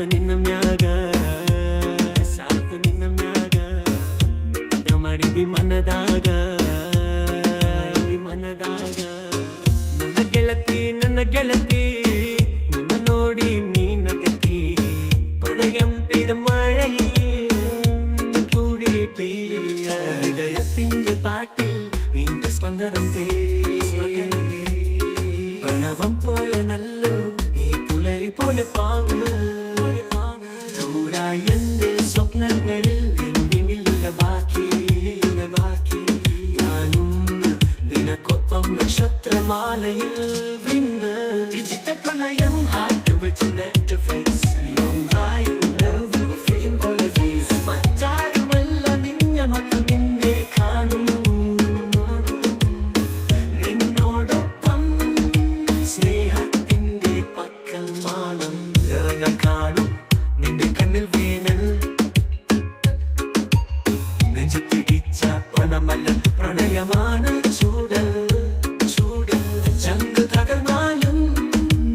ನಿನ್ನ ಮ್ಯಾಗ ಸಾಕು ನಿನ್ನ ಮ್ಯಾಗ ಮಾಡಿದಿ ಮನದಾಗ ಮನದಾಗ ನನ್ನ ಗೆಳತಿ ನಿನ್ನ ನೋಡಿ ನೀನ ಗತಿ ಪೊಡೆಯಂಪಿದ ಮಳೆಯೇ ಕೂಡಿ ഹൃദയത്തിന്റെ പാട്ടിൽ നിന്റെ സ്പന്ദനത്തെ പ്രണവം പോലെ നല്ലോ നീ പുലരി പോലെ പാങ്ങ് ദൂരായി എന്റെ സ്വപ്നങ്ങളിൽ എന്നില്ല ബാക്കി ഞാനും നിനക്കൊപ്പം നക്ഷത്രമാലയിൽ വിന്ന് ഡിജിറ്റൽ പ്രണയം ഹാർട്ട് വെച്ച് നെറ്റ് ഫേസ് കാണും നിന്റെ കണ്ണിൽ വീണൽ നെഞ്ചു പിടിച്ച പണമല്ല പ്രണയമാണ് ചൂടൽ ചങ്ക് തകർന്നാലും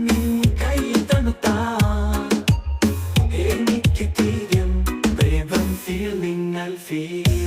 നീ കയ്യിൽ തണുത്താ എനിക്ക് തീരം പ്രേമം ഫീൽ നിങ്ങൾ ഫീൽ